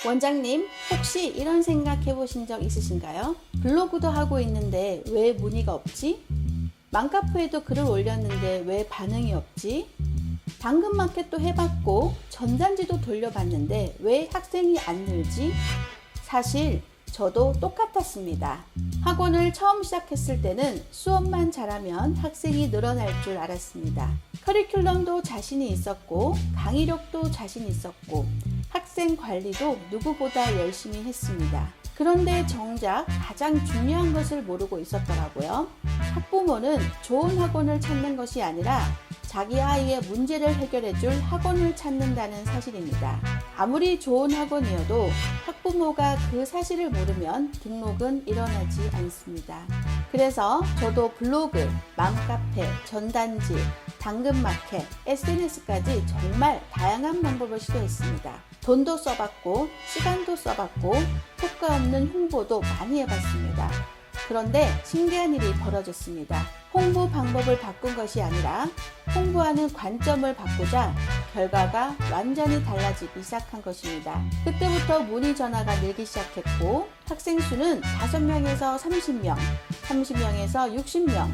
원장님, 혹시 이런 생각 해보신 적 있으신가요? 블로그도 하고 있는데 왜 문의가 없지? 맘카페에도 글을 올렸는데 왜 반응이 없지? 당근마켓도 해봤고 전단지도 돌려봤는데 왜 학생이 안 늘지? 사실 저도 똑같았습니다. 학원을 처음 시작했을 때는 수업만 잘하면 학생이 늘어날 줄 알았습니다. 커리큘럼도 자신이 있었고 강의력도 자신 있었고 학생 관리도 누구보다 열심히 했습니다. 그런데 정작 가장 중요한 것을 모르고 있었더라고요. 학부모는 좋은 학원을 찾는 것이 아니라 자기 아이의 문제를 해결해줄 학원을 찾는다는 사실입니다. 아무리 좋은 학원이어도 학부모가 그 사실을 모르면 등록은 일어나지 않습니다. 그래서 저도 블로그, 맘카페, 전단지, 당근마켓, SNS까지 정말 다양한 방법을 시도했습니다. 돈도 써봤고 시간도 써봤고 효과 없는 홍보도 많이 해봤습니다. 그런데 신기한 일이 벌어졌습니다. 홍보 방법을 바꾼 것이 아니라 홍보하는 관점을 바꾸자 결과가 완전히 달라지기 시작한 것입니다. 그때부터 문의 전화가 늘기 시작했고 학생 수는 5명에서 30명, 30명에서 60명,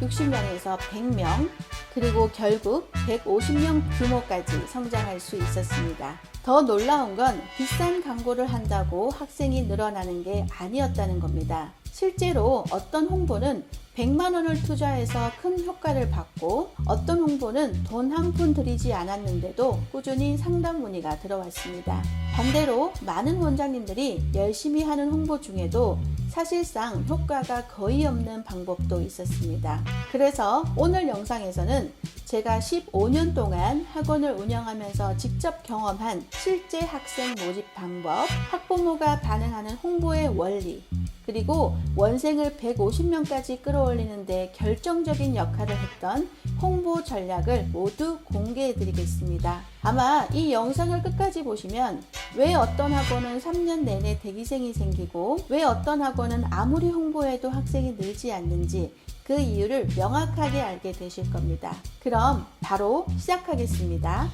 60명에서 100명, 그리고 결국 150명 규모까지 성장할 수 있었습니다. 더 놀라운 건 비싼 광고를 한다고 학생이 늘어나는 게 아니었다는 겁니다. 실제로 어떤 홍보는 100만 원을 투자해서 큰 효과를 받고 어떤 홍보는 돈 한 푼 들이지 않았는데도 꾸준히 상담 문의가 들어왔습니다. 반대로 많은 원장님들이 열심히 하는 홍보 중에도 사실상 효과가 거의 없는 방법도 있었습니다. 그래서 오늘 영상에서는 제가 15년 동안 학원을 운영하면서 직접 경험한 실제 학생 모집 방법, 학부모가 반응하는 홍보의 원리, 그리고 원생을 150명까지 끌어올리는데 결정적인 역할을 했던 홍보 전략을 모두 공개해 드리겠습니다. 아마 이 영상을 끝까지 보시면 왜 어떤 학원은 3년 내내 대기생이 생기고 왜 어떤 학원은 아무리 홍보해도 학생이 늘지 않는지 그 이유를 명확하게 알게 되실 겁니다. 그럼 바로 시작하겠습니다.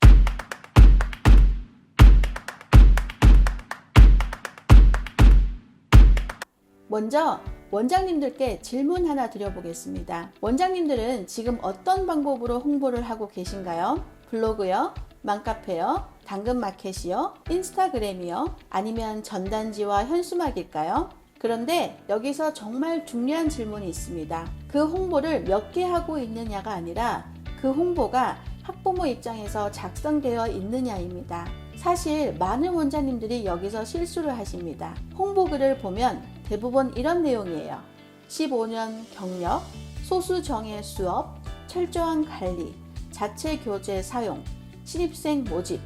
먼저 원장님들께 질문 하나 드려보겠습니다. 원장님들은 지금 어떤 방법으로 홍보를 하고 계신가요? 블로그요? 맘카페요? 당근마켓이요? 인스타그램이요? 아니면 전단지와 현수막일까요? 그런데 여기서 정말 중요한 질문이 있습니다. 그 홍보를 몇 개 하고 있느냐가 아니라 그 홍보가 학부모 입장에서 작성되어 있느냐입니다. 사실 많은 원장님들이 여기서 실수를 하십니다. 홍보글을 보면 대부분 이런 내용이에요. 15년 경력, 소수 정예 수업, 철저한 관리, 자체 교재 사용, 신입생 모집.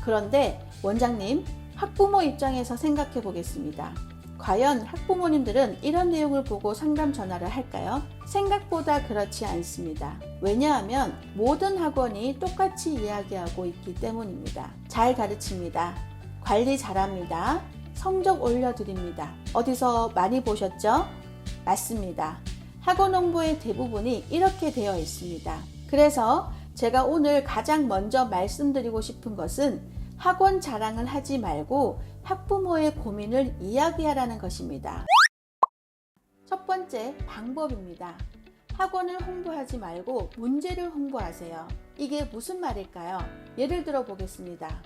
그런데 원장님, 학부모 입장에서 생각해 보겠습니다. 과연 학부모님들은 이런 내용을 보고 상담 전화를 할까요? 생각보다 그렇지 않습니다. 왜냐하면 모든 학원이 똑같이 이야기하고 있기 때문입니다. 잘 가르칩니다. 관리 잘합니다. 성적 올려드립니다. 어디서 많이 보셨죠? 맞습니다. 학원 홍보의 대부분이 이렇게 되어 있습니다. 그래서 제가 오늘 가장 먼저 말씀드리고 싶은 것은 학원 자랑을 하지 말고 학부모의 고민을 이야기하라는 것입니다. 첫 번째 방법입니다. 학원을 홍보하지 말고 문제를 홍보하세요. 이게 무슨 말일까요? 예를 들어 보겠습니다.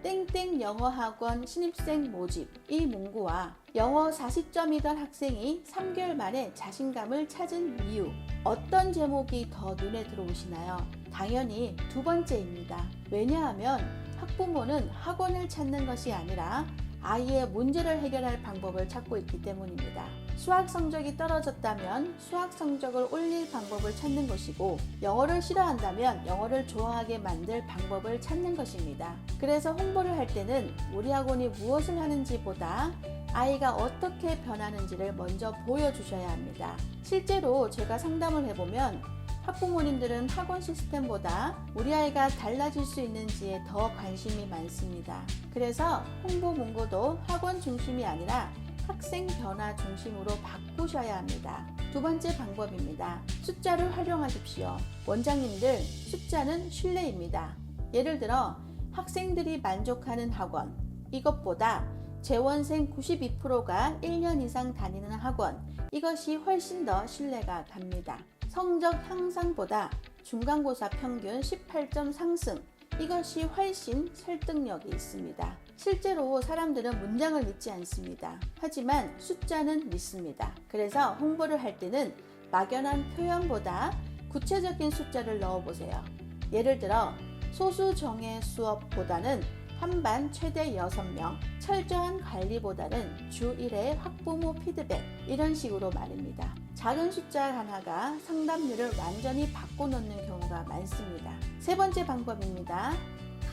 땡땡 영어학원 신입생 모집 이 문구와 영어 40점이던 학생이 3개월 만에 자신감을 찾은 이유, 어떤 제목이 더 눈에 들어오시나요? 당연히 두 번째입니다. 왜냐하면 학부모는 학원을 찾는 것이 아니라 아이의 문제를 해결할 방법을 찾고 있기 때문입니다. 수학 성적이 떨어졌다면 수학 성적을 올릴 방법을 찾는 것이고 영어를 싫어한다면 영어를 좋아하게 만들 방법을 찾는 것입니다. 그래서 홍보를 할 때는 우리 학원이 무엇을 하는지보다 아이가 어떻게 변하는지를 먼저 보여주셔야 합니다. 실제로 제가 상담을 해보면 학부모님들은 학원 시스템보다 우리 아이가 달라질 수 있는지에 더 관심이 많습니다. 그래서 홍보 문구도 학원 중심이 아니라 학생 변화 중심으로 바꾸셔야 합니다. 두 번째 방법입니다. 숫자를 활용하십시오. 원장님들, 숫자는 신뢰입니다. 예를 들어 학생들이 만족하는 학원, 이것보다 재원생 92%가 1년 이상 다니는 학원, 이것이 훨씬 더 신뢰가 갑니다. 성적 향상보다 중간고사 평균 18점 상승, 이것이 훨씬 설득력이 있습니다. 실제로 사람들은 문장을 믿지 않습니다. 하지만 숫자는 믿습니다. 그래서 홍보를 할 때는 막연한 표현보다 구체적인 숫자를 넣어보세요. 예를 들어 소수정예 수업보다는 한반 최대 6명, 철저한 관리보다는 주 1회 학부모 피드백, 이런 식으로 말입니다. 작은 숫자 하나가 상담률을 완전히 바꿔놓는 경우가 많습니다. 세 번째 방법입니다.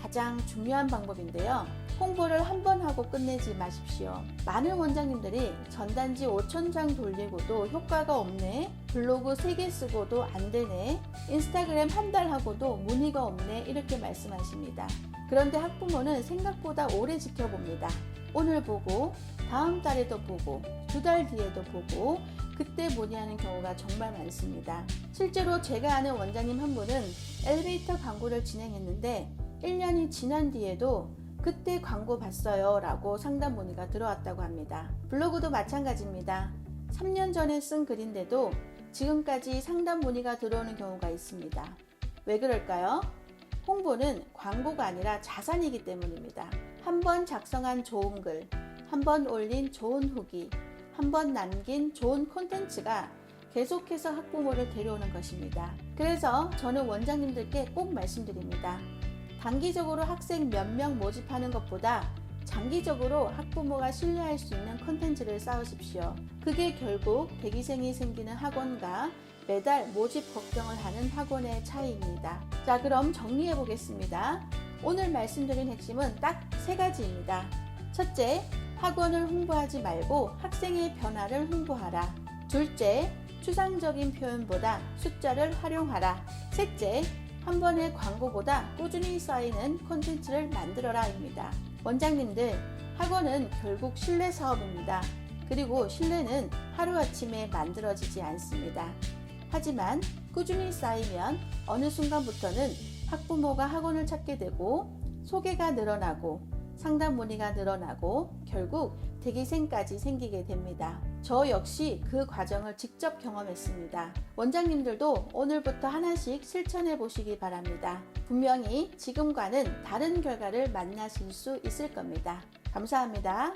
가장 중요한 방법인데요. 홍보를 한 번 하고 끝내지 마십시오. 많은 원장님들이 전단지 5,000장 돌리고도 효과가 없네, 블로그 3개 쓰고도 안 되네, 인스타그램 한 달 하고도 문의가 없네, 이렇게 말씀하십니다. 그런데 학부모는 생각보다 오래 지켜봅니다. 오늘 보고 다음 달에도 보고 2달 뒤에도 보고 그때 문의하는 경우가 정말 많습니다. 실제로 제가 아는 원장님 한 분은 엘리베이터 광고를 진행했는데 1년이 지난 뒤에도 그때 광고 봤어요 라고 상담 문의가 들어왔다고 합니다. 블로그도 마찬가지입니다. 3년 전에 쓴 글인데도 지금까지 상담 문의가 들어오는 경우가 있습니다. 왜 그럴까요? 홍보는 광고가 아니라 자산이기 때문입니다. 한번 작성한 좋은 글, 한번 올린 좋은 후기, 한번 남긴 좋은 콘텐츠가 계속해서 학부모를 데려오는 것입니다. 그래서 저는 원장님들께 꼭 말씀드립니다. 단기적으로 학생 몇 명 모집하는 것보다 장기적으로 학부모가 신뢰할 수 있는 콘텐츠를 쌓으십시오. 그게 결국 대기생이 생기는 학원과 매달 모집 걱정을 하는 학원의 차이입니다. 자, 그럼 정리해 보겠습니다. 오늘 말씀드린 핵심은 딱 3가지입니다. 첫째, 학원을 홍보하지 말고 학생의 변화를 홍보하라. 둘째, 추상적인 표현보다 숫자를 활용하라. 셋째, 한 번의 광고보다 꾸준히 쌓이는 콘텐츠를 만들어라입니다. 원장님들, 학원은 결국 신뢰 사업입니다. 그리고 신뢰는 하루아침에 만들어지지 않습니다. 하지만 꾸준히 쌓이면 어느 순간부터는 학부모가 학원을 찾게 되고 소개가 늘어나고 상담 문의가 늘어나고 결국 대기생까지 생기게 됩니다. 저 역시 그 과정을 직접 경험했습니다. 원장님들도 오늘부터 하나씩 실천해 보시기 바랍니다. 분명히 지금과는 다른 결과를 만나실 수 있을 겁니다. 감사합니다.